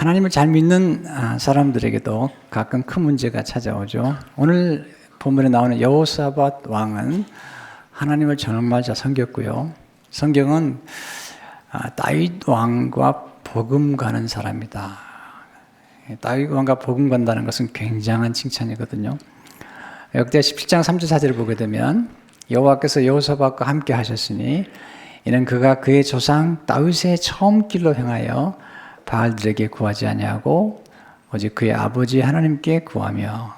하나님을 잘 믿는 사람들에게도 가끔 큰 문제가 찾아오죠. 오늘 본문에 나오는 여호사밧 왕은 하나님을 정말 잘 섬겼고요. 성경은 다윗 왕과 복음 가는 사람이다. 다윗 왕과 복음 간다는 것은 굉장한 칭찬이거든요. 역대 17장 3절 4절을 보게 되면 여호와께서 여호사밧과 함께 하셨으니 이는 그가 그의 조상 다윗의 처음 길로 행하여 바알들에게 구하지 아니하고 오직 그의 아버지 하나님께 구하며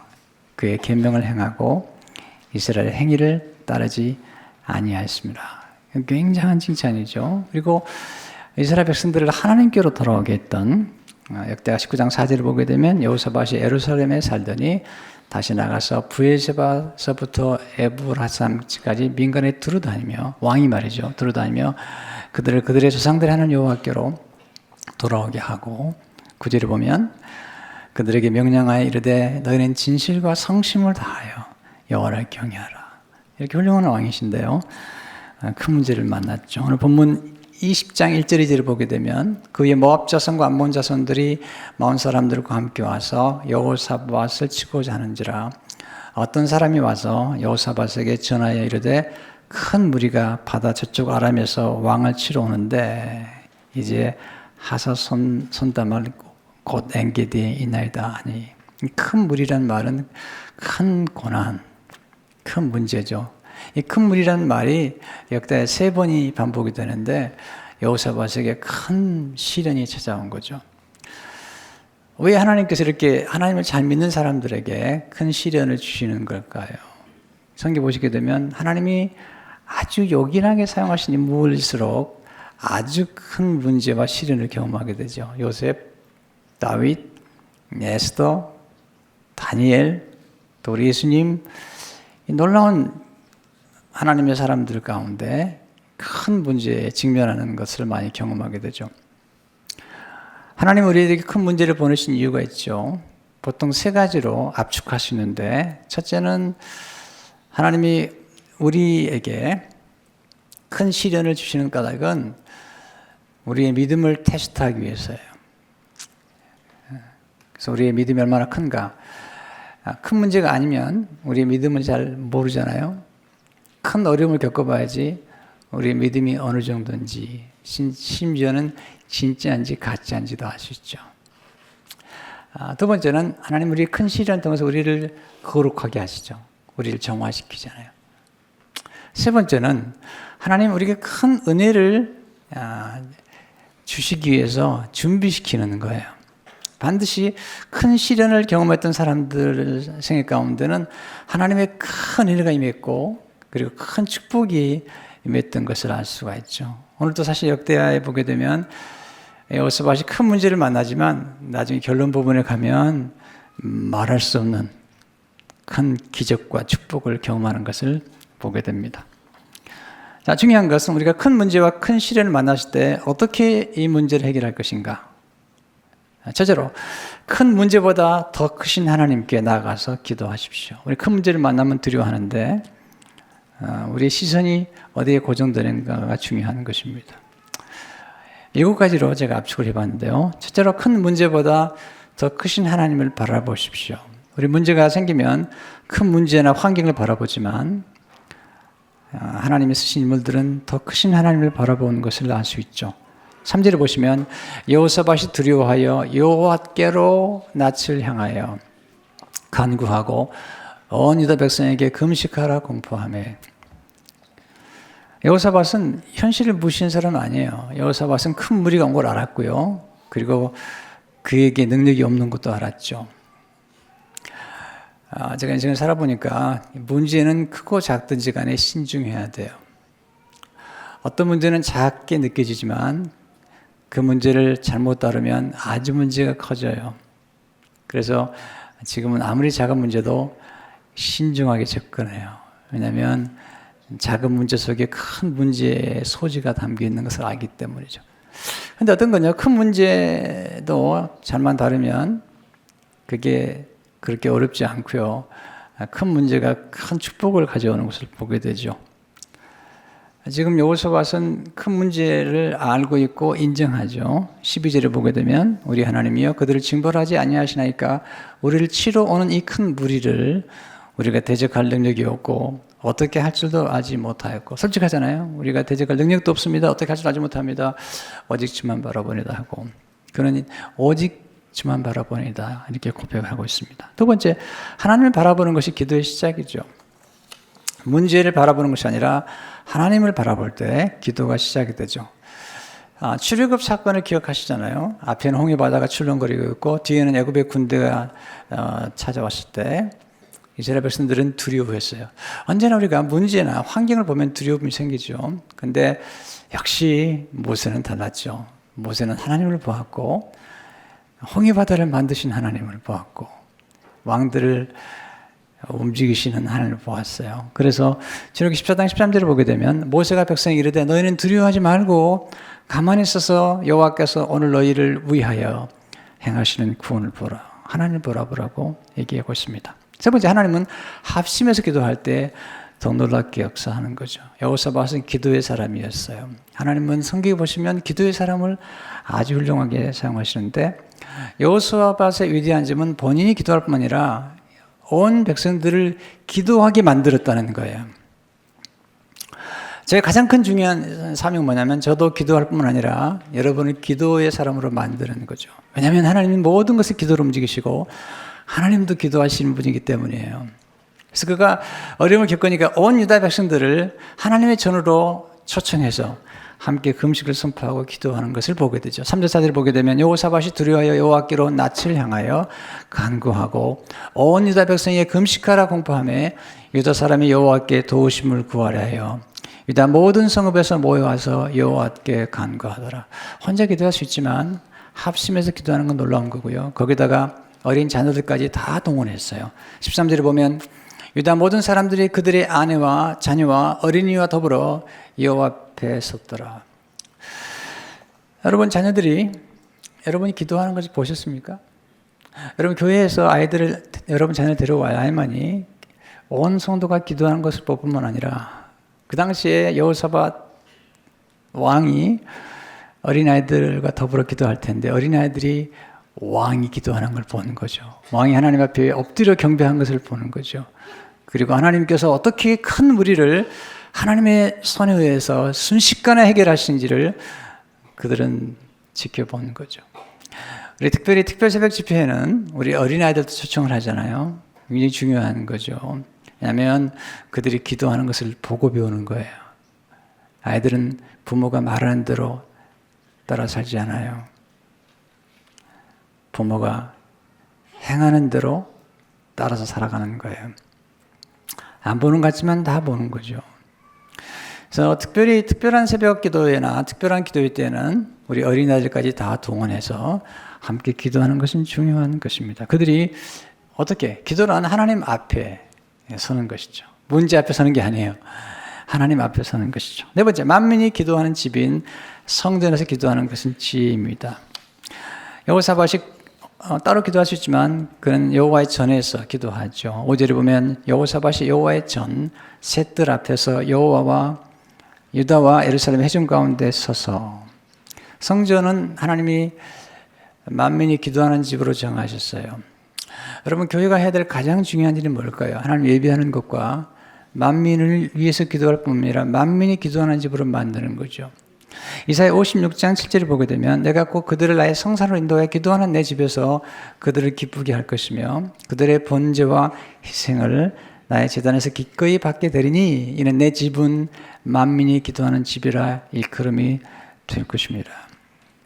그의 계명을 행하고 이스라엘 행위를 따르지 아니하였습니다. 굉장한 칭찬이죠. 그리고 이스라엘 백성들을 하나님께로 돌아오게 했던 역대하 19장 4절을 보게 되면 여호사밧이 예루살렘에 살더니 다시 나가서 브에세바서부터 에브라삼까지 민간에 두루다니며 왕이 말이죠. 두루다니며 그들의 조상들이 하는 여호와께로 돌아오게 하고 9절을 보면 그들에게 명령하여 이르되 너희는 진실과 성심을 다하여 여호와를 경외하라. 이렇게 훌륭한 왕이신데요. 큰 문제를 만났죠. 오늘 본문 20장 1절 2절을 보게 되면 그의 모압 자손과 암몬 자손들이 마온 사람들과 함께 와서 여호사밧을 치고자 하는지라 어떤 사람이 와서 여호사밧에게 전하여 이르되 큰 무리가 바다 저쪽 아람에서 왕을 치러 오는데 이제 하사손 손담을 곧 엔게디에 있나이다 하니 큰 무리란 말은 큰 고난, 큰 문제죠. 이 큰 무리란 말이 역대 3번이 반복이 되는데 여호사밧에게 큰 시련이 찾아온 거죠. 왜 하나님께서 이렇게 하나님을 잘 믿는 사람들에게 큰 시련을 주시는 걸까요? 성경 보시게 되면 하나님이 아주 요긴하게 사용하신 인물일수록 아주 큰 문제와 시련을 경험하게 되죠. 요셉, 다윗, 에스더, 다니엘, 또 우리 예수님, 이 놀라운 하나님의 사람들 가운데 큰 문제에 직면하는 것을 많이 경험하게 되죠. 하나님은 우리에게 큰 문제를 보내신 이유가 있죠. 보통 3가지로 압축하시는데 첫째는 하나님이 우리에게 큰 시련을 주시는 까닭은 우리의 믿음을 테스트하기 위해서예요. 그래서 우리의 믿음이 얼마나 큰가. 큰 문제가 아니면 우리의 믿음을 잘 모르잖아요. 큰 어려움을 겪어봐야지 우리의 믿음이 어느 정도인지 심지어는 진짜인지 가짜인지도 알 수 있죠. 두 번째는 하나님 우리 큰 시련을 통해서 우리를 거룩하게 하시죠. 우리를 정화시키잖아요. 세 번째는 하나님 우리에게 큰 은혜를 주시기 위해서 준비시키는 거예요. 반드시 큰 시련을 경험했던 사람들 생애 가운데는 하나님의 큰 은혜가 임했고 그리고 큰 축복이 임했던 것을 알 수가 있죠. 오늘도 사실 역대하에 보게 되면 여호사밧이 큰 문제를 만나지만 나중에 결론 부분에 가면 말할 수 없는 큰 기적과 축복을 경험하는 것을 보게 됩니다. 자, 중요한 것은 우리가 큰 문제와 큰 시련을 만났을 때 어떻게 이 문제를 해결할 것인가? 첫째로 큰 문제보다 더 크신 하나님께 나아가서 기도하십시오. 우리 큰 문제를 만나면 두려워하는데 우리의 시선이 어디에 고정되는가가 중요한 것입니다. 7가지로 제가 압축을 해봤는데요. 첫째로 큰 문제보다 더 크신 하나님을 바라보십시오. 우리 문제가 생기면 큰 문제나 환경을 바라보지만 하나님이 쓰신 인물들은 더 크신 하나님을 바라보는 것을 알 수 있죠. 3절을 보시면 여호사밧이 두려워하여 여호와께로 낯을 향하여 간구하고 온 유다 백성에게 금식하라 공포하며. 여호사밧은 현실을 무시한 사람은 아니에요. 여호사밧은 큰 무리가 온 걸 알았고요. 그리고 그에게 능력이 없는 것도 알았죠. 제가 인생을 살아보니까 문제는 크고 작든지 간에 신중해야 돼요. 어떤 문제는 작게 느껴지지만 그 문제를 잘못 다루면 아주 문제가 커져요. 그래서 지금은 아무리 작은 문제도 신중하게 접근해요. 왜냐하면 작은 문제 속에 큰 문제의 소지가 담겨 있는 것을 알기 때문이죠. 그런데 어떤 건요, 큰 문제도 잘만 다루면 그게 그렇게 어렵지 않고요. 큰 문제가 큰 축복을 가져오는 것을 보게 되죠. 지금 여호사밧은 큰 문제를 알고 있고 인정하죠. 12절에 보게 되면 우리 하나님이여 그들을 징벌하지 아니하시나이까 우리를 치러 오는 이 큰 무리를 우리가 대적할 능력이 없고 어떻게 할 줄도 알지 못하였고, 솔직하잖아요. 우리가 대적할 능력도 없습니다. 어떻게 할 줄 알지 못합니다. 오직 주만 바라보니다 하고, 그러니 오직 주만 바라보니다 이렇게 고백을 하고 있습니다. 두 번째, 하나님을 바라보는 것이 기도의 시작이죠. 문제를 바라보는 것이 아니라 하나님을 바라볼 때 기도가 시작이 되죠. 출애굽 사건을 기억하시잖아요. 앞에는 홍해 바다가 출렁거리고 있고 뒤에는 애굽의 군대가 찾아왔을 때 이스라엘 백성들은 두려워했어요. 언제나 우리가 문제나 환경을 보면 두려움이 생기죠. 근데 역시 모세는 달랐죠. 모세는 하나님을 보았고 홍해 바다를 만드신 하나님을 보았고 왕들을 움직이시는 하나님을 보았어요. 그래서 출애굽기 14장 13절을 보게 되면 모세가 백성에게 이르되 너희는 두려워하지 말고 가만히 있어서 여호와께서 오늘 너희를 위하여 행하시는 구원을 보라. 하나님을 보라고 얘기하고 있습니다. 세 번째, 하나님은 합심해서 기도할 때 더 놀랍게 역사하는 거죠. 여호사밧은 기도의 사람이었어요. 하나님은 성경에 보시면 기도의 사람을 아주 훌륭하게 사용하시는데 여호사밧의 위대한 점은 본인이 기도할 뿐만 아니라 온 백성들을 기도하게 만들었다는 거예요. 제 가장 큰 중요한 사명은 뭐냐면 저도 기도할 뿐만 아니라 여러분을 기도의 사람으로 만드는 거죠. 왜냐하면 하나님은 모든 것을 기도로 움직이시고 하나님도 기도하시는 분이기 때문이에요. 그래서 그가 어려움을 겪으니까 온 유다 백성들을 하나님의 전으로 초청해서 함께 금식을 선포하고 기도하는 것을 보게 되죠. 3절 4절을 보게 되면 여호사밧이 두려워하여 여호와께로 낯을 향하여 간구하고 온 유다 백성에게 금식하라 공포하며 유다 사람이 여호와께 도우심을 구하려 하여 유다 모든 성읍에서 모여와서 여호와께 간구하더라. 혼자 기도할 수 있지만 합심해서 기도하는 건 놀라운 거고요. 거기다가 어린 자녀들까지 다 동원했어요. 13절에 보면 유다 모든 사람들이 그들의 아내와 자녀와 어린이와 더불어 여호와 앞에 섰더라. 여러분 자녀들이 여러분이 기도하는 것을 보셨습니까? 여러분 교회에서 여러분 자녀를 데려와야만이 온 성도가 기도하는 것을 볼 뿐만 아니라 그 당시에 여호사밧 왕이 어린아이들과 더불어 기도할 텐데 어린아이들이 왕이 기도하는 걸 보는 거죠. 왕이 하나님 앞에 엎드려 경배한 것을 보는 거죠. 그리고 하나님께서 어떻게 큰 무리를 하나님의 손에 의해서 순식간에 해결하신지를 그들은 지켜보는 거죠. 우리 특별히 특별 새벽 집회에는 우리 어린아이들도 초청을 하잖아요. 굉장히 중요한 거죠. 왜냐하면 그들이 기도하는 것을 보고 배우는 거예요. 아이들은 부모가 말하는 대로 따라 살지 않아요. 부모가 행하는 대로 따라서 살아가는 거예요. 안 보는 것 같지만 다 보는 거죠. 그래서 특별히 특별한 새벽 기도회나 특별한 기도회 때는 우리 어린아이들까지 다 동원해서 함께 기도하는 것은 중요한 것입니다. 그들이 어떻게? 기도는 하나님 앞에 서는 것이죠. 문제 앞에 서는 게 아니에요. 하나님 앞에 서는 것이죠. 네 번째, 만민이 기도하는 집인 성전에서 기도하는 것은 지혜입니다. 여호사밧이 따로 기도할 수 있지만 그는 여호와의 전에서 기도하죠. 5절에 보면 여호사밧이 여호와의 전 셋들 앞에서 여호와와 유다와 예루살렘 회중 가운데 서서, 성전은 하나님이 만민이 기도하는 집으로 정하셨어요. 여러분 교회가 해야 될 가장 중요한 일이 뭘까요? 하나님 예배하는 것과 만민을 위해서 기도할 뿐만 아니라 만민이 기도하는 집으로 만드는 거죠. 이사야 56장 7절을 보게 되면 내가 꼭 그들을 나의 성산으로 인도하여 기도하는 내 집에서 그들을 기쁘게 할 것이며 그들의 번제와 희생을 나의 제단에서 기꺼이 받게 되리니 이는 내 집은 만민이 기도하는 집이라 일컬음이 될 것입니다.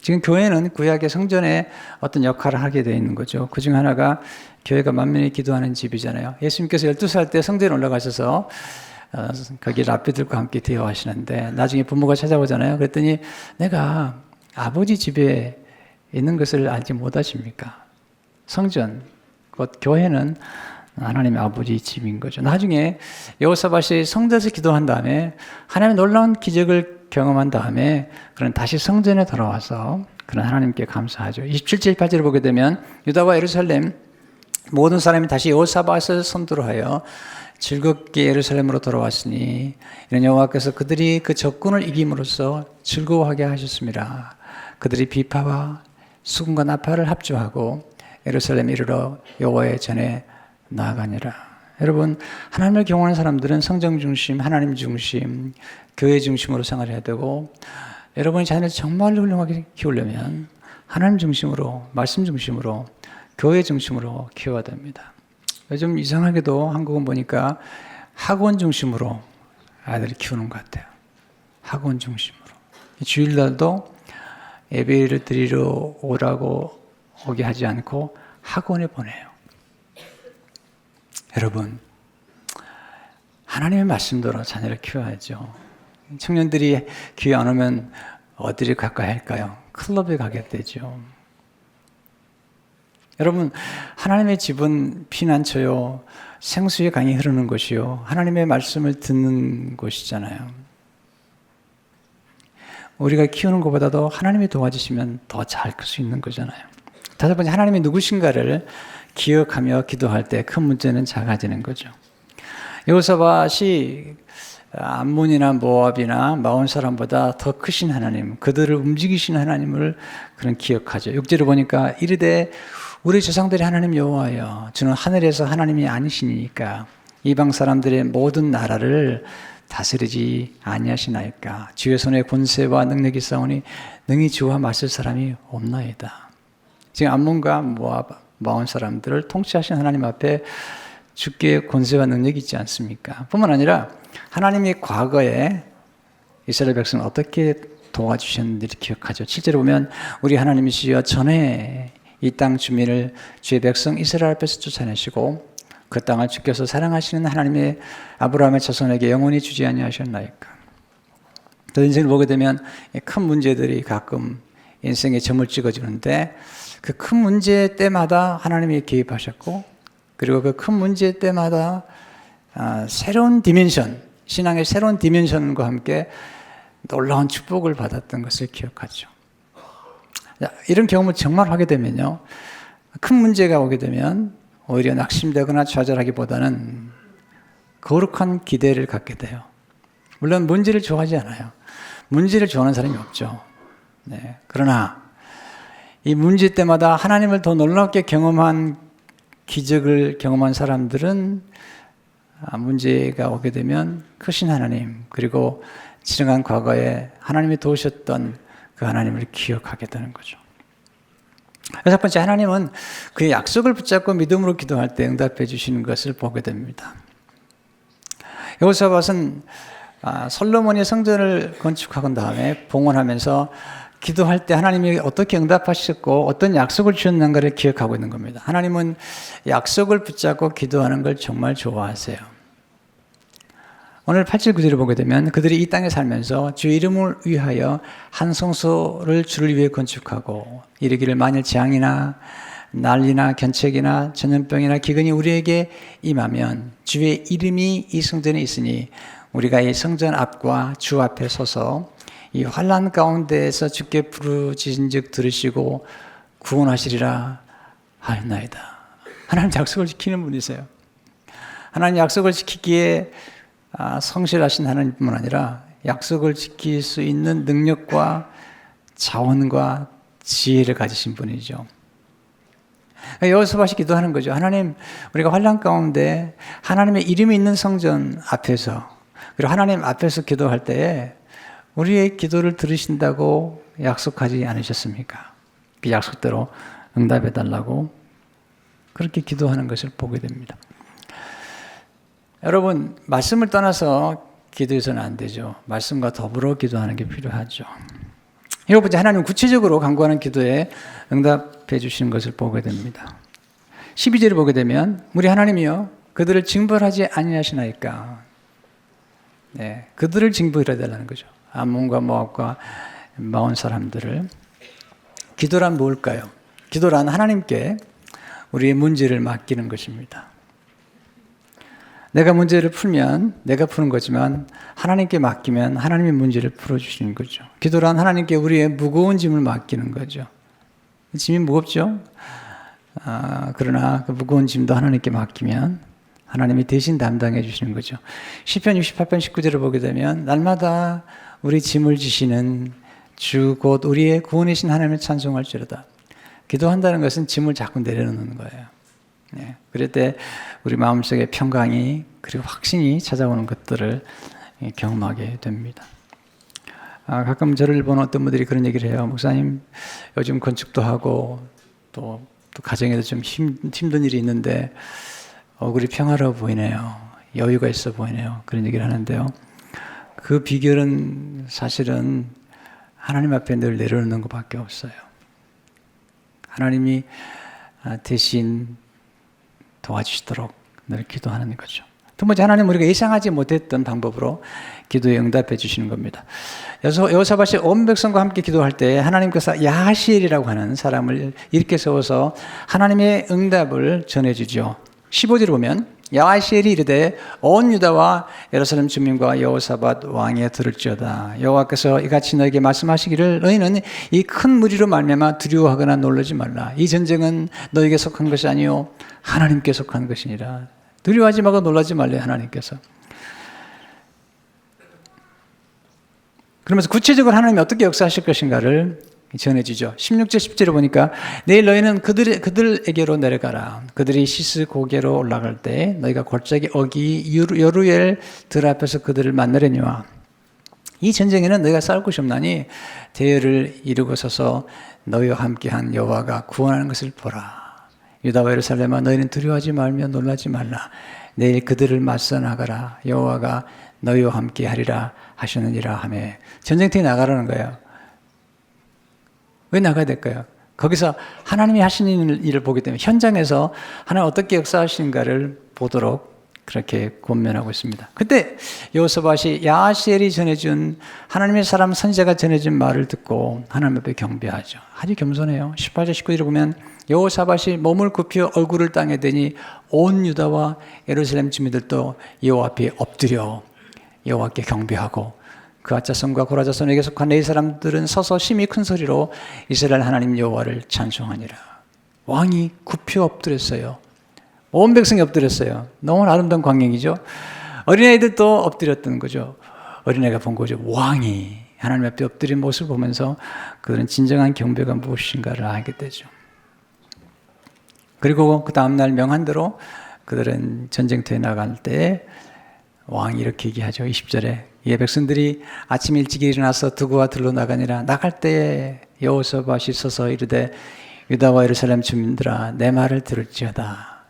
지금 교회는 구약의 성전에 어떤 역할을 하게 되어 있는 거죠. 그중 하나가 교회가 만민이 기도하는 집이잖아요. 예수님께서 12살 때 성전에 올라가셔서 거기 랍비들과 함께 대화하시는데 나중에 부모가 찾아오잖아요. 그랬더니 내가 아버지 집에 있는 것을 알지 못하십니까? 성전, 곧 교회는 하나님의 아버지 집인 거죠. 나중에 여호사밧이 성전에서 기도한 다음에 하나님의 놀라운 기적을 경험한 다음에 그는 다시 성전에 돌아와서 그는 하나님께 감사하죠. 27절 28절을 보게 되면 유다와 예루살렘 모든 사람이 다시 여호사밧을 선두로 하여 즐겁게 예루살렘으로 돌아왔으니 이는 여호와께서 그들이 그 적군을 이김으로써 즐거워하게 하셨습니다. 그들이 비파와 수금과 나팔을 합주하고 예루살렘에 이르러 여호와의 전에 나아가니라. 여러분, 하나님을 경외하는 사람들은 성경 중심, 하나님 중심, 교회 중심으로 생활해야 되고, 여러분이 자녀를 정말 훌륭하게 키우려면 하나님 중심으로, 말씀 중심으로, 교회 중심으로 키워야 됩니다. 요즘 이상하게도 한국은 보니까 학원 중심으로 아이들을 키우는 것 같아요. 학원 중심으로. 주일날도 예배를 드리러 오게 하지 않고 학원에 보내요. 여러분, 하나님의 말씀대로 자녀를 키워야죠. 청년들이 교회 안 오면 어디를 가까이 할까요? 클럽에 가게 되죠. 여러분, 하나님의 집은 피난처요, 생수의 강이 흐르는 곳이요, 하나님의 말씀을 듣는 곳이잖아요. 우리가 키우는 것보다도 하나님이 도와주시면 더 잘 클 수 있는 거잖아요. 다섯 번째, 하나님이 누구신가를 기억하며 기도할 때 큰 문제는 작아지는 거죠. 여호사밧이 암몬이나 모압이나 마온 사람보다 더 크신 하나님, 그들을 움직이신 하나님을 그런 기억하죠. 6절을 보니까 이르되 우리 조상들의 하나님 여호와여, 주는 하늘에서 하나님이 아니시니까 이방 사람들의 모든 나라를 다스리지 아니하시나이까. 주의 손에 권세와 능력이 있사오니 능히 주와 맞설 사람이 없나이다. 지금 암몬과 모압, 마온 사람들을 통치하신 하나님 앞에 주께 권세와 능력이 있지 않습니까? 뿐만 아니라 하나님이 과거에 이스라엘 백성을 어떻게 도와주셨는지를 기억하죠. 실제로 보면 우리 하나님이시여 전에 이 땅 주민을 주의 백성 이스라엘 앞에서 쫓아내시고 그 땅을 주께서 사랑하시는 하나님의 아브라함의 자손에게 영원히 주지 아니하셨나이까. 또 인생을 보게 되면 큰 문제들이 가끔 인생에 점을 찍어주는데 그 큰 문제 때마다 하나님이 개입하셨고, 그리고 그 큰 문제 때마다 새로운 디멘션, 신앙의 새로운 디멘션과 함께 놀라운 축복을 받았던 것을 기억하죠. 이런 경험을 정말 하게 되면요, 큰 문제가 오게 되면 오히려 낙심되거나 좌절하기보다는 거룩한 기대를 갖게 돼요. 물론 문제를 좋아하지 않아요. 문제를 좋아하는 사람이 없죠. 네. 그러나 이 문제 때마다 하나님을 더 놀랍게 경험한, 기적을 경험한 사람들은 문제가 오게 되면 크신 하나님, 그리고 지나간 과거에 하나님이 도우셨던 그 하나님을 기억하게 되는 거죠. 여섯 번째, 하나님은 그의 약속을 붙잡고 믿음으로 기도할 때 응답해 주시는 것을 보게 됩니다. 여호사밧은 솔로몬이 성전을 건축한 다음에 봉헌하면서 기도할 때 하나님이 어떻게 응답하셨고 어떤 약속을 주셨는가를 기억하고 있는 겁니다. 하나님은 약속을 붙잡고 기도하는 걸 정말 좋아하세요. 오늘 8절 9절을 보게 되면 그들이 이 땅에 살면서 주의 이름을 위하여 한 성소를 주를 위해 건축하고 이르기를 만일 재앙이나 난리나 견책이나 전염병이나 기근이 우리에게 임하면 주의 이름이 이 성전에 있으니 우리가 이 성전 앞과 주 앞에 서서 이 환난 가운데에서 주께 부르짖은즉 들으시고 구원하시리라 하였나이다. 하나님 약속을 지키는 분이세요. 하나님 약속을 지키기에 성실하신 하나님뿐만 아니라 약속을 지킬 수 있는 능력과 자원과 지혜를 가지신 분이죠. 여호사밧이 기도하는 거죠. 하나님, 우리가 환난 가운데 하나님의 이름이 있는 성전 앞에서, 그리고 하나님 앞에서 기도할 때에 우리의 기도를 들으신다고 약속하지 않으셨습니까? 그 약속대로 응답해 달라고 그렇게 기도하는 것을 보게 됩니다. 여러분, 말씀을 떠나서 기도해서는 안 되죠. 말씀과 더불어 기도하는 게 필요하죠. 일곱 번째, 하나님 구체적으로 간구하는 기도에 응답해 주시는 것을 보게 됩니다. 12절을 보게 되면 우리 하나님이여 그들을 징벌하지 아니하시나이까. 네, 그들을 징벌해 달라는 거죠. 암몬과 모압과 마온 사람들을. 기도란 뭘까요? 기도란 하나님께 우리의 문제를 맡기는 것입니다. 내가 문제를 풀면 내가 푸는 거지만 하나님께 맡기면 하나님의 문제를 풀어주시는 거죠. 기도란 하나님께 우리의 무거운 짐을 맡기는 거죠. 짐이 무겁죠? 그러나 그 무거운 짐도 하나님께 맡기면 하나님이 대신 담당해 주시는 거죠. 시편 68편 19절을 보게 되면 날마다 우리 짐을 지시는 주 곧 우리의 구원이신 하나님을 찬송할지로다. 기도한다는 것은 짐을 자꾸 내려놓는 거예요. 네. 그럴 때 우리 마음속에 평강이 그리고 확신이 찾아오는 것들을 경험하게 됩니다. 가끔 저를 보는 어떤 분들이 그런 얘기를 해요. 목사님, 요즘 건축도 하고 또 가정에도 좀 힘든 일이 있는데 얼굴이 평화로워 보이네요. 여유가 있어 보이네요. 그런 얘기를 하는데요. 그 비결은 사실은 하나님 앞에 늘 내려놓는 것밖에 없어요. 하나님이 대신 도와주시도록 늘 기도하는 거죠. 두 번째, 하나님 우리가 예상하지 못했던 방법으로 기도에 응답해 주시는 겁니다. 여호사밧이 온 백성과 함께 기도할 때 하나님께서 야하시엘이라고 하는 사람을 일으켜 세워서 하나님의 응답을 전해주죠. 15절을 보면 야하시엘이 이르되 온 유다와 예루살렘 주민과 여호사밧 왕에 들을지어다. 여호와께서 이같이 너에게 말씀하시기를 너희는 이 큰 무리로 말미암아 두려워하거나 놀라지 말라. 이 전쟁은 너에게 속한 것이 아니요 하나님께 속한 것이니라. 두려워하지 말고 놀라지 말래요. 하나님께서. 그러면서 구체적으로 하나님이 어떻게 역사하실 것인가를 전해주죠. 16절 10절을 보니까 내일 너희는 그들에게로 내려가라. 그들이 시스 고개로 올라갈 때 너희가 골짜기 어기 여루엘 들 앞에서 그들을 만나려니와 이 전쟁에는 너희가 싸울 것이 없나니 대열을 이루고 서서 너희와 함께한 여호와가 구원하는 것을 보라. 유다와 예루살렘아 너희는 두려워하지 말며 놀라지 말라. 내일 그들을 맞서 나가라. 여호와가 너희와 함께 하리라 하셨느니라 하며 전쟁터에 나가라는 거예요. 왜 나가야 될까요? 거기서 하나님이 하시는 일을 보기 때문에 현장에서 하나님 어떻게 역사하시는가를 보도록 그렇게 권면하고 있습니다. 그때 여호사밧이 야하시엘이 전해준 하나님의 사람 선지자가 전해준 말을 듣고 하나님 앞에 경배하죠. 아주 겸손해요. 18절 19절을 보면 여호사밧이 몸을 굽혀 얼굴을 땅에 대니 온 유다와 예루살렘 주민들도 여호와 앞에 엎드려 여호와께 경배하고 그앗 자손과 고라 자손에게 속한 이 사람들은 서서 심히 큰 소리로 이스라엘 하나님 여호와를 찬송하니라. 왕이 굽혀 엎드렸어요. 온 백성이 엎드렸어요. 너무 아름다운 광경이죠. 어린아이들도 엎드렸던 거죠. 어린아이가 본 거죠. 왕이 하나님 앞에 엎드린 모습을 보면서 그들은 진정한 경배가 무엇인가를 알게 되죠. 그리고 그 다음날 명한대로 그들은 전쟁터에 나갈 때 왕이 이렇게 얘기하죠. 20절에 이 백성들이 아침 일찍 일어나서 두고와 들로 나가니라. 나갈 때에 여호사밧이 서서 이르되 유다와 예루살렘 주민들아 내 말을 들을지어다.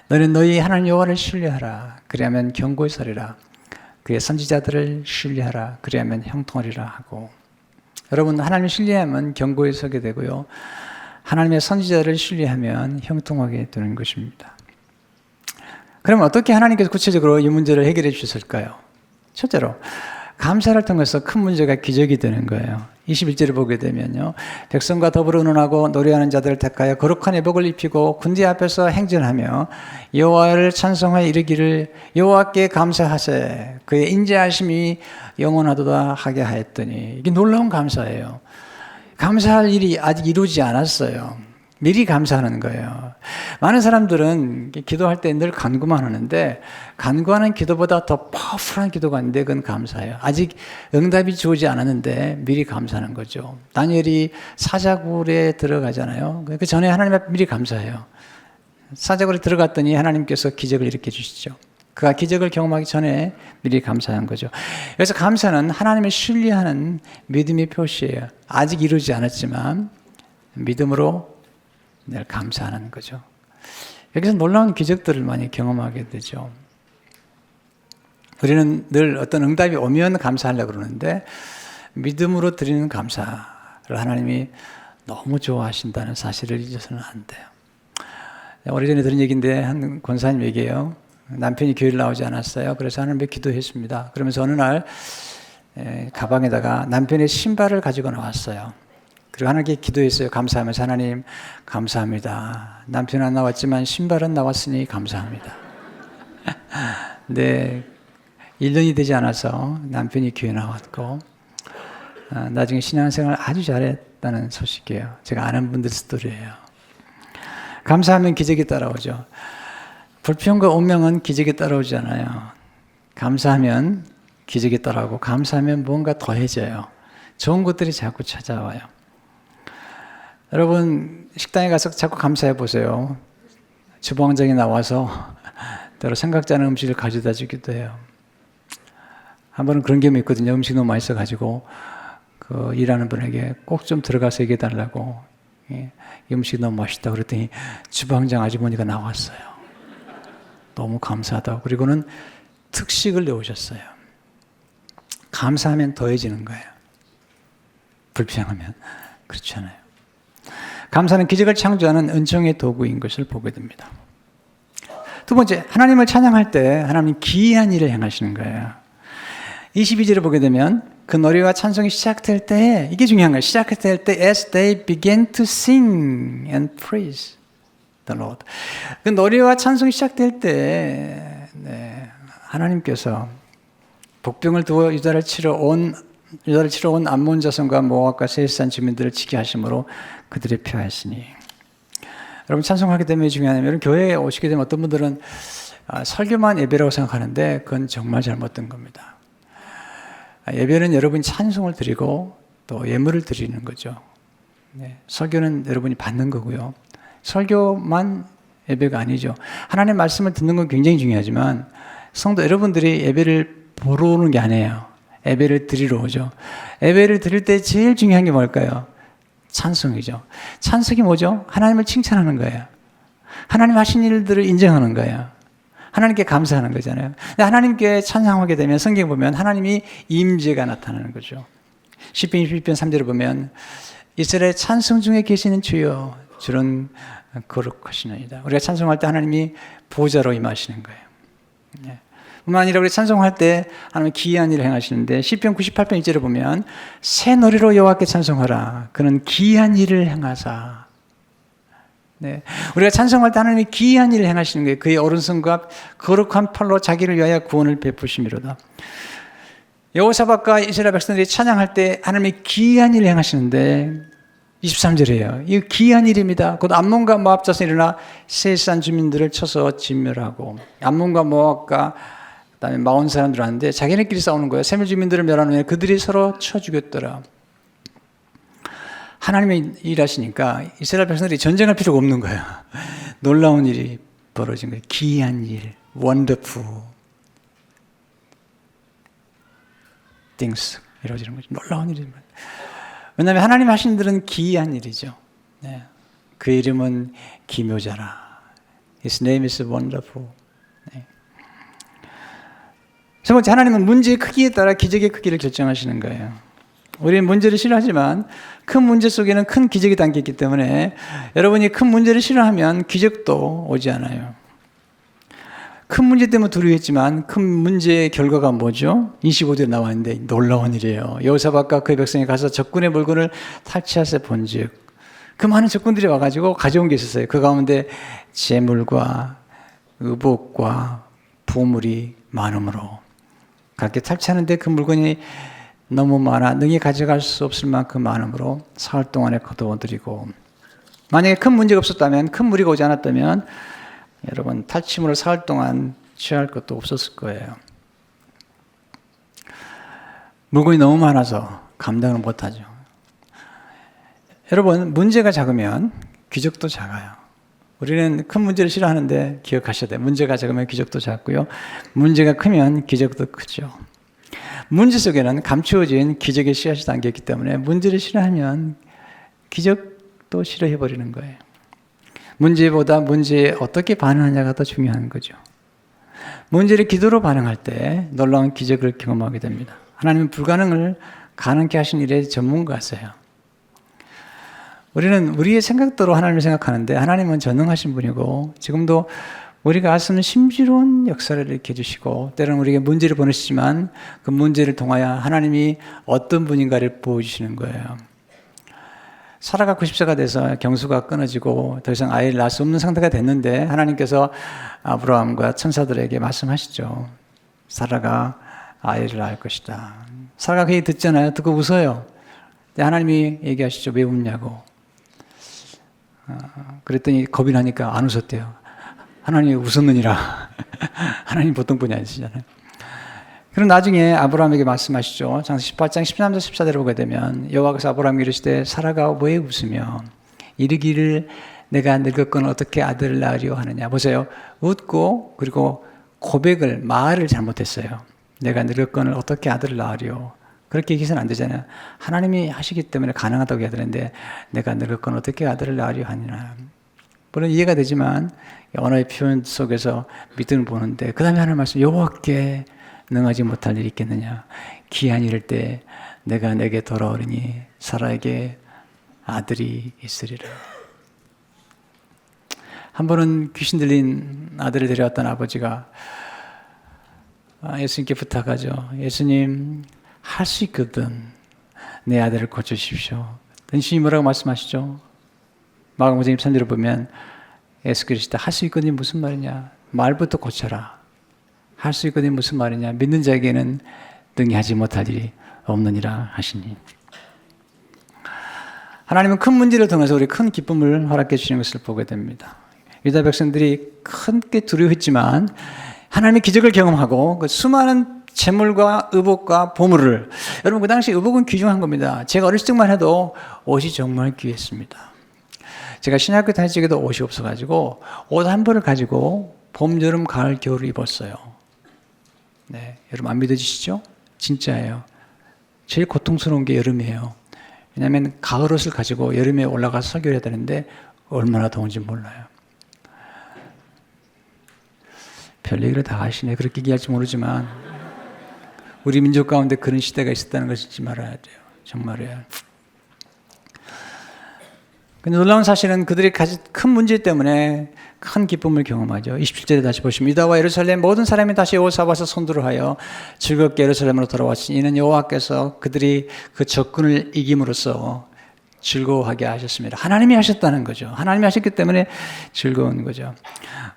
너는 너희 하나님 여호와를 신뢰하라. 그리하면 견고히 서리라. 그의 선지자들을 신뢰하라. 그리하면 형통하리라 하고. 여러분, 하나님을 신뢰하면 견고히 서게 되고요. 하나님의 선지자를 신뢰하면 형통하게 되는 것입니다. 그러면 어떻게 하나님께서 구체적으로 이 문제를 해결해 주셨을까요? 첫째로 감사를 통해서 큰 문제가 기적이 되는 거예요. 21절을 보게 되면요. 백성과 더불어 의논하고 노래하는 자들을 택하여 거룩한 예복을 입히고 군대 앞에서 행전하며 여호와를 찬송하여 이르기를 여호와께 감사하세 그의 인자하심이 영원하도다 하게 하였더니 이게 놀라운 감사예요. 감사할 일이 아직 이루어지지 않았어요. 미리 감사하는 거예요. 많은 사람들은 기도할 때 늘 간구만 하는데 간구하는 기도보다 더 파워풀한 기도가 있는데 그건 감사해요. 아직 응답이 주어지지 않았는데 미리 감사하는 거죠. 다니엘이 사자굴에 들어가잖아요. 그 전에 하나님 앞에 미리 감사해요. 사자굴에 들어갔더니 하나님께서 기적을 일으켜 주시죠. 그가 기적을 경험하기 전에 미리 감사한 거죠. 그래서 감사는 하나님을 신뢰하는 믿음의 표시예요. 아직 이루어지지 않았지만 믿음으로 늘 감사하는 거죠. 여기서 놀라운 기적들을 많이 경험하게 되죠. 우리는 늘 어떤 응답이 오면 감사하려고 그러는데 믿음으로 드리는 감사를 하나님이 너무 좋아하신다는 사실을 잊어서는 안 돼요. 오래전에 들은 얘기인데 한 권사님 얘기예요. 남편이 교회를 나오지 않았어요. 그래서 하나님께 기도했습니다. 그러면서 어느 날 가방에다가 남편의 신발을 가지고 나왔어요. 그리고 하나님께 기도했어요. 감사하면서 하나님 감사합니다. 남편은 안 나왔지만 신발은 나왔으니 감사합니다. 근데 1년이 되지 않아서 남편이 교회 나왔고 나중에 신앙생활을 아주 잘했다는 소식이에요. 제가 아는 분들 스토리예요. 감사하면 기적이 따라오죠. 불평과 운명은 기적이 따라오지 않아요. 감사하면 기적이 따라오고 감사하면 뭔가 더해져요. 좋은 것들이 자꾸 찾아와요. 여러분 식당에 가서 자꾸 감사해 보세요. 주방장이 나와서 때로 생각지 않은 음식을 가져다 주기도 해요. 한 번은 그런 경험이 있거든요. 음식이 너무 맛있어가지고 그 일하는 분에게 꼭 좀 들어가서 얘기해 달라고. 이 음식이 너무 맛있다 그랬더니 주방장 아주머니가 나왔어요. 너무 감사하다고. 그리고는 특식을 내오셨어요. 감사하면 더해지는 거예요. 불평하면 그렇지 않아요. 감사는 기적을 창조하는 은총의 도구인 것을 보게 됩니다. 두 번째, 하나님을 찬양할 때 하나님 기이한 일을 행하시는 거예요. 22절을 보게 되면 그 노래와 찬송이 시작될 때, 이게 중요한 거예요. 시작될 때 as they began to sing and praise the Lord. 그 노래와 찬송이 시작될 때 하나님께서 복병을 두어 유다를 치러 온 암몬 자손과 모압과 세일산 주민들을 지게 하심으로 그들의 표하였으니. 여러분 찬송하게 되면 중요하냐면 여러분 교회에 오시게 되면 어떤 분들은 설교만 예배라고 생각하는데 그건 정말 잘못된 겁니다. 예배는 여러분이 찬송을 드리고 또 예물을 드리는 거죠. 설교는 여러분이 받는 거고요. 설교만 예배가 아니죠. 하나님의 말씀을 듣는 건 굉장히 중요하지만 성도 여러분들이 예배를 보러 오는 게 아니에요. 예배를 드리러 오죠. 예배를 드릴 때 제일 중요한 게 뭘까요? 찬송이죠. 찬송이 뭐죠? 하나님을 칭찬하는 거예요. 하나님 하신 일들을 인정하는 거예요. 하나님께 감사하는 거잖아요. 하나님께 찬양하게 되면 성경 보면 하나님이 임재가 나타나는 거죠. 시편 21편 3절을 보면 이스라엘 찬송 중에 계시는 주여 주는 거룩하시나이다. 우리가 찬송할 때 하나님이 보좌로 임하시는 거예요. 뿐만 아니라 우리 찬송할 때 하나님 기이한 일을 행하시는데 시편 98편 1절을 보면 새 노래로 여호와께 찬송하라. 그는 기이한 일을 행하사. 우리가 찬송할 때 하나님이 기이한 일을 행하시는 거예요. 그의 오른손과 거룩한 팔로 자기를 위하여 구원을 베푸심이로다. 여호사밧과 이스라엘 백성들이 찬양할 때 하나님이 기이한 일을 행하시는데 23절이에요. 이 기이한 일입니다. 곧 암몬과 모압 자손이 일어나 세일산 주민들을 쳐서 진멸하고 암몬과 모압과 그다음에 마온 사람들 하는데 자기네끼리 싸우는 거예요. 세밀 주민들을 멸하는 후에 그들이 서로 쳐 죽였더라. 하나님이 일하시니까 이스라엘 백성들이 전쟁할 필요가 없는 거예요. 놀라운 일이 벌어진 거예요. 기이한 일, wonderful things 이루어지는 거죠. 놀라운 일입니다. 왜냐하면 하나님 하신 일은 기이한 일이죠. 그의 이름은 기묘자라. His name is wonderful. 세 번째, 하나님은 문제의 크기에 따라 기적의 크기를 결정하시는 거예요. 우리는 문제를 싫어하지만 큰 문제 속에는 큰 기적이 담겨있기 때문에 여러분이 큰 문제를 싫어하면 기적도 오지 않아요. 큰 문제 때문에 두려워했지만 큰 문제의 결과가 뭐죠? 25절에 나와 있는데 놀라운 일이에요. 여호사밧과 그의 백성이 가서 적군의 물건을 탈취하세 본즉 그 많은 적군들이 와가지고 가져온 게 있었어요. 그 가운데 재물과 의복과 보물이 많음으로 그렇게 탈취하는데 그 물건이 너무 많아 능히 가져갈 수 없을 만큼 많음으로 사흘 동안에 거두어들이고 만약에 큰 문제가 없었다면 큰 무리가 오지 않았다면 여러분 탈취물을 사흘 동안 취할 것도 없었을 거예요. 물건이 너무 많아서 감당을 못하죠. 여러분 문제가 작으면 기적도 작아요. 우리는 큰 문제를 싫어하는데 기억하셔야 돼요. 문제가 작으면 기적도 작고요. 문제가 크면 기적도 크죠. 문제 속에는 감추어진 기적의 씨앗이 담겨있기 때문에 문제를 싫어하면 기적도 싫어해버리는 거예요. 문제보다 문제에 어떻게 반응하냐가 더 중요한 거죠. 문제를 기도로 반응할 때 놀라운 기적을 경험하게 됩니다. 하나님은 불가능을 가능케 하신 일의 전문가세요. 우리는 우리의 생각대로 하나님을 생각하는데 하나님은 전능하신 분이고 지금도 우리가 알 수 없는 신비로운 역사를 이렇게 해주시고 때로는 우리에게 문제를 보내시지만 그 문제를 통하여 하나님이 어떤 분인가를 보여주시는 거예요. 사라가 90세가 돼서 경수가 끊어지고 더 이상 아이를 낳을 수 없는 상태가 됐는데 하나님께서 아브라함과 천사들에게 말씀하시죠. 사라가 아이를 낳을 것이다. 사라가 그 얘기 듣잖아요. 듣고 웃어요. 하나님이 얘기하시죠. 왜 웃냐고. 그랬더니 겁이 나니까 안 웃었대요. 하나님이 웃었느니라. 하나님 보통 분이 아니시잖아요. 그럼 나중에 아브라함에게 말씀하시죠. 창세기 18장 13절 14절을 보게 되면 여호와께서 아브라함에게 이르시되 사라가 왜 웃으며 이르기를 내가 늙었거늘 어떻게 아들을 낳으려 하느냐. 보세요. 웃고 그리고 고백을 말을 잘못했어요. 내가 늙었거늘 어떻게 아들을 낳으려. 그렇게 얘기해서는 안 되잖아요. 하나님이 하시기 때문에 가능하다고 해야 되는데 내가 늙었거늘 어떻게 아들을 낳으려 하느냐. 물론 이해가 되지만 언어의 표현 속에서 믿음을 보는데 그 다음에 하나님 말씀 여호와께 능하지 못할 일이 있겠느냐. 기한이 이를 때 내가 내게 돌아오리니 사라에게 아들이 있으리라. 한 번은 귀신 들린 아들을 데려왔던 아버지가 예수님께 부탁하죠. 예수님 할 수 있거든 내 아들을 고쳐주십시오. 예수님이 뭐라고 말씀하시죠? 마가복음 23절을 보면 예수 그리스도 할 수 있거든 무슨 말이냐. 말부터 고쳐라. 할 수 있거든 무슨 말이냐. 믿는 자에게는 능히 하지 못할 일이 없느니라 하시니. 하나님은 큰 문제를 통해서 우리 큰 기쁨을 허락해 주시는 것을 보게 됩니다. 유다 백성들이 크게 두려워했지만 하나님의 기적을 경험하고 그 수많은 재물과 의복과 보물을, 여러분 그 당시 의복은 귀중한 겁니다. 제가 어렸을 적만 해도 옷이 정말 귀했습니다. 제가 신학교 다닐 적에도 옷이 없어가지고 옷 한 벌을 가지고 봄, 여름, 가을, 겨울을 입었어요. 네, 여러분 안 믿어지시죠? 진짜예요. 제일 고통스러운 게 여름이에요. 왜냐하면 가을 옷을 가지고 여름에 올라가서 설교를 해야 되는데 얼마나 더운지 몰라요. 별 얘기를 다 하시네. 그렇게 얘기할지 모르지만 우리 민족 가운데 그런 시대가 있었다는 것을 잊지 말아야 돼요. 정말이에요. 근데 놀라운 사실은 그들이 가진 큰 문제 때문에 큰 기쁨을 경험하죠. 27절에 다시 보시면 유다와 예루살렘 모든 사람이 다시 여호사밧을 손들어 하여 즐겁게 예루살렘으로 돌아왔으니 이는 여호와께서 그들이 그 적군을 이김으로써 즐거워하게 하셨습니다. 하나님이 하셨다는 거죠. 하나님이 하셨기 때문에 즐거운 거죠.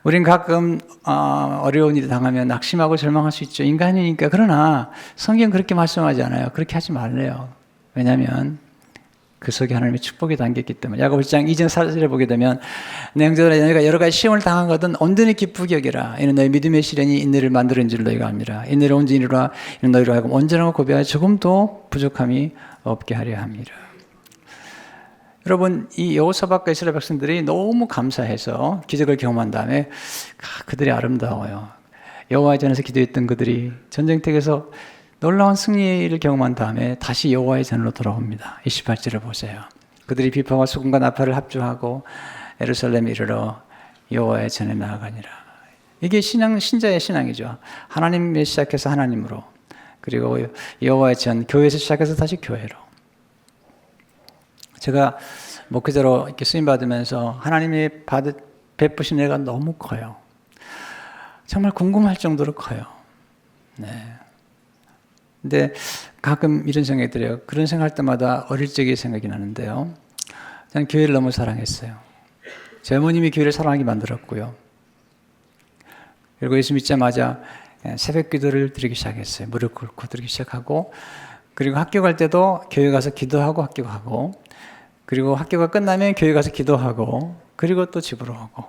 우린 가끔 어려운 일을 당하면 낙심하고 절망할 수 있죠. 인간이니까. 그러나 성경 그렇게 말씀하지 않아요. 그렇게 하지 말래요. 왜냐하면 그 속에 하나님의 축복이 담겼기 때문에. 야고보 1장 2절 4절에 보게 되면 내 형제들아 너희가 여러 가지 시험을 당하거든 온전히 기쁘게 여기라. 이는 너희 믿음의 시련이 인내를 만드는 줄 너희가 압니다. 인내를 온전히 이루라. 이는 너희로 하여금 온전하고 고백하여 조금도 부족함이 없게 하려 합니다. 여러분 이 여호사밧과 이스라엘 백성들이 너무 감사해서 기적을 경험한 다음에 그들이 아름다워요. 여호와의 전에서 기도했던 그들이 전쟁터에서 놀라운 승리를 경험한 다음에 다시 여호와의 전으로 돌아옵니다. 28절을 보세요. 그들이 비파와 수금과 나팔을 합주하고 예루살렘에 이르러 여호와의 전에 나아가니라. 이게 신자의 신앙이죠. 하나님에 시작해서 하나님으로, 그리고 여호와의 전, 교회에서 시작해서 다시 교회로. 제가 목회자로 이렇게 쓰임 받으면서 하나님이 베푸신 애가 너무 커요. 정말 궁금할 정도로 커요. 네. 근데 가끔 이런 생각이 들어요. 그런 생각할 때마다 어릴 적의 생각이 나는데요. 저는 교회를 너무 사랑했어요. 제 어머님이 교회를 사랑하게 만들었고요. 그리고 예수 믿자마자 새벽 기도를 드리기 시작했어요. 무릎 꿇고 드리기 시작하고, 그리고 학교 갈 때도 교회 가서 기도하고 학교 가고, 그리고 학교가 끝나면 교회 가서 기도하고, 그리고 또 집으로 오고.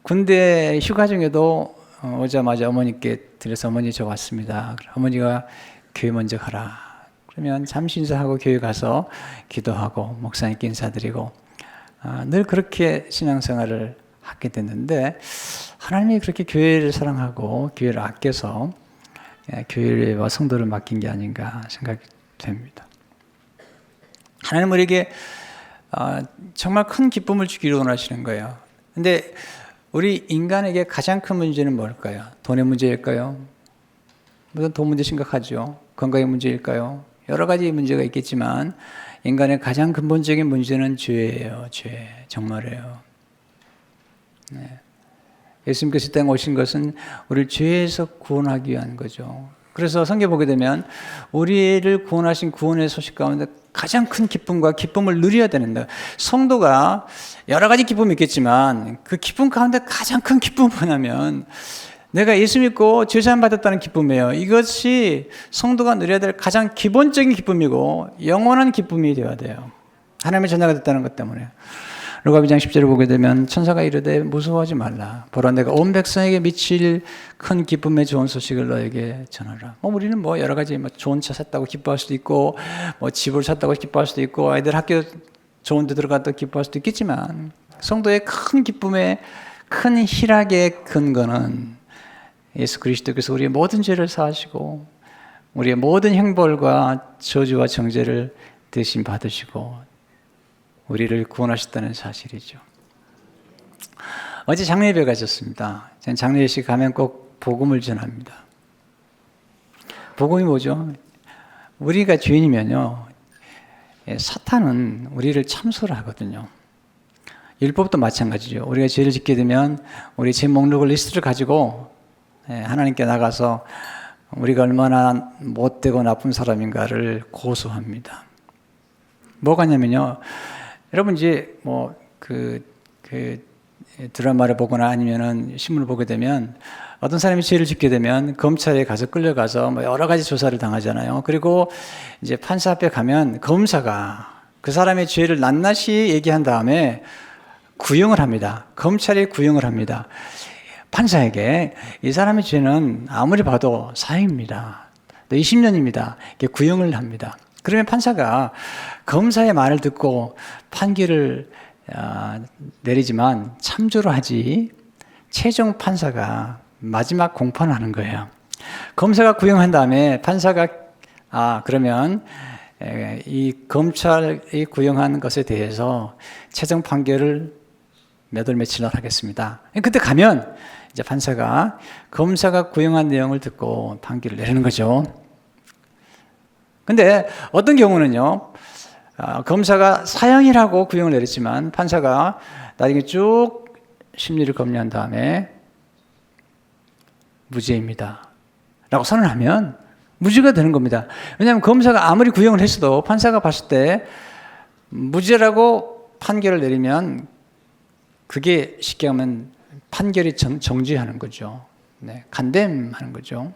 군대 휴가 중에도 오자마자 어머니께 드려서 어머니 저 왔습니다. 어머니가 교회 먼저 가라. 그러면 잠시 인사하고 교회 가서 기도하고 목사님께 인사드리고 늘 그렇게 신앙생활을 하게 됐는데, 하나님이 그렇게 교회를 사랑하고 교회를 아껴서 교회와 성도를 맡긴 게 아닌가 생각이 됩니다. 하나님은 우리에게 정말 큰 기쁨을 주기를 원하시는 거예요. 근데 우리 인간에게 가장 큰 문제는 뭘까요? 돈의 문제일까요? 무슨 돈 문제 심각하죠. 건강의 문제일까요? 여러 가지 문제가 있겠지만 인간의 가장 근본적인 문제는 죄예요. 죄. 정말이에요. 네. 예수님께서 이 땅에 오신 것은 우리를 죄에서 구원하기 위한 거죠. 그래서 성경 보게 되면 우리를 구원하신 구원의 소식 가운데 가장 큰 기쁨과 기쁨을 누려야 되는데, 성도가 여러 가지 기쁨이 있겠지만 그 기쁨 가운데 가장 큰 기쁨은 뭐냐면 내가 예수 믿고 죄사함 받았다는 기쁨이에요. 이것이 성도가 누려야 될 가장 기본적인 기쁨이고 영원한 기쁨이 되어야 돼요. 하나님의 자녀가 됐다는 것 때문에. 누가 2장 10절을 보게 되면 천사가 이르되 무서워하지 말라. 보라 내가 온 백성에게 미칠 큰 기쁨의 좋은 소식을 너에게 전하라. 우리는 여러 가지 좋은 차 샀다고 기뻐할 수도 있고, 집을 샀다고 기뻐할 수도 있고, 아이들 학교 좋은 데 들어갔다고 기뻐할 수도 있겠지만, 성도의 큰 기쁨의 큰 희락의 근거는 예수 그리스도께서 우리의 모든 죄를 사하시고 우리의 모든 형벌과 저주와 정죄를 대신 받으시고 우리를 구원하셨다는 사실이죠. 어제 장례예배 가셨습니다. 저는 장례식 가면 꼭 복음을 전합니다. 복음이 뭐죠? 우리가 죄인이면요, 사탄은 우리를 참소를 하거든요. 율법도 마찬가지죠. 우리가 죄를 짓게 되면 우리 죄 목록을 리스트를 가지고 하나님께 나가서 우리가 얼마나 못되고 나쁜 사람인가를 고소합니다. 뭐가 냐면요, 여러분 이제 드라마를 보거나 아니면은 신문을 보게 되면 어떤 사람이 죄를 짓게 되면 검찰에 가서 끌려가서 여러 가지 조사를 당하잖아요. 그리고 이제 판사 앞에 가면 검사가 그 사람의 죄를 낱낱이 얘기한 다음에 구형을 합니다. 검찰이 구형을 합니다. 판사에게 이 사람의 죄는 아무리 봐도 사형입니다. 20년입니다. 이렇게 구형을 합니다. 그러면 판사가 검사의 말을 듣고 판결을 내리지만 참조를 하지 최종 판사가 마지막 공판을 하는 거예요. 검사가 구형한 다음에 판사가 그러면 이 검찰이 구형한 것에 대해서 최종 판결을 몇 월 며칠 날 하겠습니다. 그때 가면 이제 판사가 검사가 구형한 내용을 듣고 판결을 내리는 거죠. 근데 어떤 경우는요, 검사가 사형이라고 구형을 내렸지만 판사가 나중에 쭉 심리를 검토한 다음에 무죄입니다 라고 선언하면 무죄가 되는 겁니다. 왜냐하면 검사가 아무리 구형을 했어도 판사가 봤을 때 무죄라고 판결을 내리면 그게 쉽게 하면 판결이 정지하는 거죠. 네, 간담하는 거죠.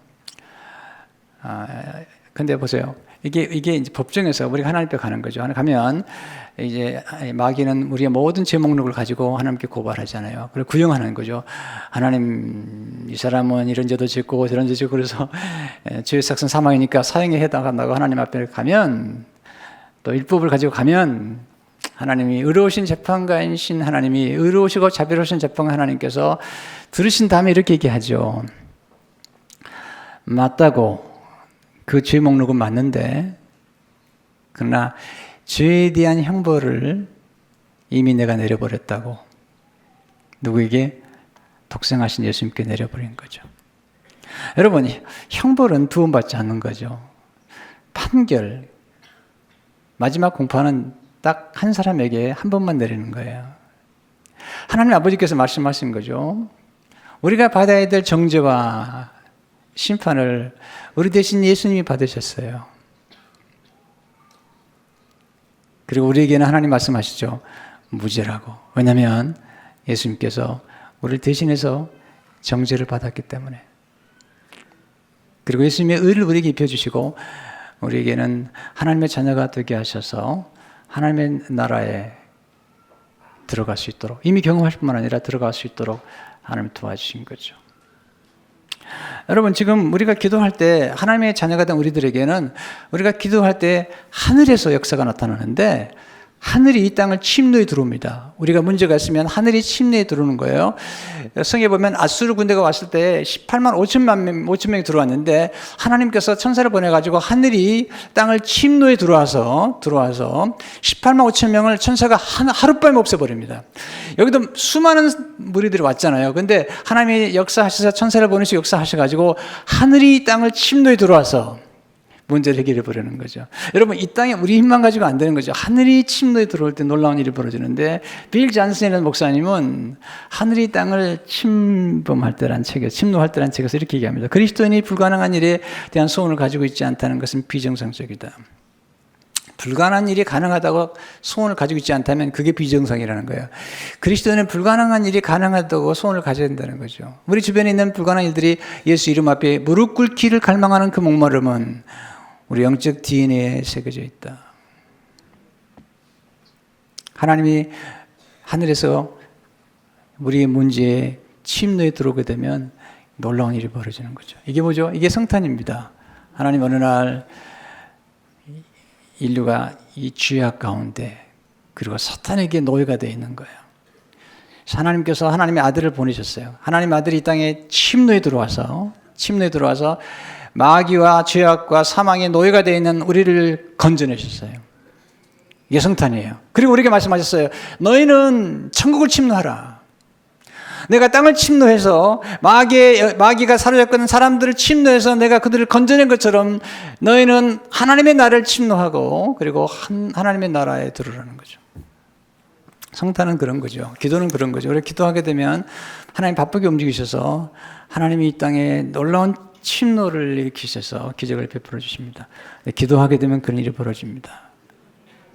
근데 보세요. 이게 이제 법정에서 우리가 하나님 앞에 가는 거죠. 가면 이제 마귀는 우리의 모든 죄 목록을 가지고 하나님께 고발하잖아요. 그리고 구형하는 거죠. 하나님, 이 사람은 이런 죄도 짓고 저런 죄도 짓고 그래서 죄의 삭은 사망이니까 사형에 해당한다고 하나님 앞에 가면, 또 율법을 가지고 가면 하나님이 의로우신 재판관이신 하나님이 의로우시고 자비로우신 재판관 하나님께서 들으신 다음에 이렇게 얘기하죠. 맞다고, 그 죄 목록은 맞는데 그러나 죄에 대한 형벌을 이미 내가 내려버렸다고. 누구에게? 독생하신 예수님께 내려버린 거죠. 여러분, 형벌은 두 번 받지 않는 거죠. 판결, 마지막 공판은 딱 한 사람에게 한 번만 내리는 거예요. 하나님 아버지께서 말씀하신 거죠. 우리가 받아야 될 정죄와 심판을 우리 대신 예수님이 받으셨어요. 그리고 우리에게는 하나님 말씀하시죠. 무죄라고. 왜냐하면 예수님께서 우리를 대신해서 정죄를 받았기 때문에. 그리고 예수님의 의를 우리에게 입혀주시고 우리에게는 하나님의 자녀가 되게 하셔서 하나님의 나라에 들어갈 수 있도록, 이미 경험하실 뿐만 아니라 들어갈 수 있도록 하나님 도와주신 거죠. 여러분, 지금 우리가 기도할 때 하나님의 자녀가 된 우리들에게는 우리가 기도할 때 하늘에서 역사가 나타나는데 하늘이 이 땅을 침노에 들어옵니다. 우리가 문제가 있으면 하늘이 침노에 들어오는 거예요. 성경에 보면 아수르 군대가 왔을 때 18만 5천 명이 들어왔는데 하나님께서 천사를 보내가지고 하늘이 땅을 침노에 들어와서 18만 5천 명을 천사가 하룻밤에 없애버립니다. 여기도 수많은 무리들이 왔잖아요. 근데 하나님이 역사하셔서 천사를 보내시고 역사하셔가지고 하늘이 땅을 침노에 들어와서 문제를 해결해 보려는 거죠. 여러분, 이 땅에 우리 힘만 가지고 안 되는 거죠. 하늘이 침노에 들어올 때 놀라운 일이 벌어지는데 빌 잔슨이라는 목사님은 하늘이 땅을 침노할 때란 책에서 이렇게 얘기합니다. 그리스도인이 불가능한 일에 대한 소원을 가지고 있지 않다는 것은 비정상적이다. 불가능한 일이 가능하다고 소원을 가지고 있지 않다면 그게 비정상이라는 거예요. 그리스도인은 불가능한 일이 가능하다고 소원을 가져야 된다는 거죠. 우리 주변에 있는 불가능한 일들이 예수 이름 앞에 무릎 꿇기를 갈망하는 그 목마름은 우리 영적 DNA에 새겨져 있다. 하나님이 하늘에서 우리의 문제에 침노에 들어오게 되면 놀라운 일이 벌어지는 거죠. 이게 뭐죠? 이게 성탄입니다. 하나님 어느 날 인류가 이 죄악 가운데 그리고 사탄에게 노예가 되어 있는 거예요. 하나님께서 하나님의 아들을 보내셨어요. 하나님의 아들이 이 땅에 침노에 들어와서 마귀와 죄악과 사망의 노예가 되어 있는 우리를 건져내셨어요. 이게 성탄이에요. 그리고 우리에게 말씀하셨어요. 너희는 천국을 침노하라. 내가 땅을 침노해서 마귀가 사로잡고 사람들을 침노해서 내가 그들을 건져낸 것처럼 너희는 하나님의 나라를 침노하고 그리고 하나님의 나라에 들어오라는 거죠. 성탄은 그런 거죠. 기도는 그런 거죠. 우리가 기도하게 되면 하나님 바쁘게 움직이셔서 하나님이 이 땅에 놀라운 침노를 일으키셔서 기적을 베풀어 주십니다. 기도하게 되면 그런 일이 벌어집니다.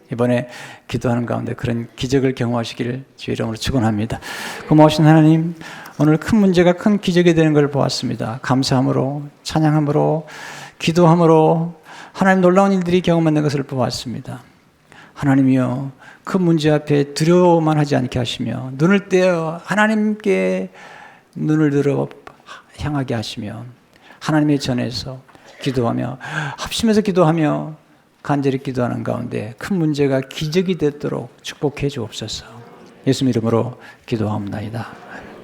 이번에 기도하는 가운데 그런 기적을 경험하시기를 주의 이름으로 축원합니다. 고마우신 하나님, 오늘 큰 문제가 큰 기적이 되는 걸 보았습니다. 감사함으로, 찬양함으로, 기도함으로 하나님 놀라운 일들이 경험하는 것을 보았습니다. 하나님이여, 큰 문제 앞에 두려워만 하지 않게 하시며 눈을 떼어 하나님께 눈을 들어 향하게 하시며 하나님의 전에서 기도하며 합심해서 기도하며 간절히 기도하는 가운데 큰 문제가 기적이 되도록 축복해 주옵소서. 예수님 이름으로 기도합니다.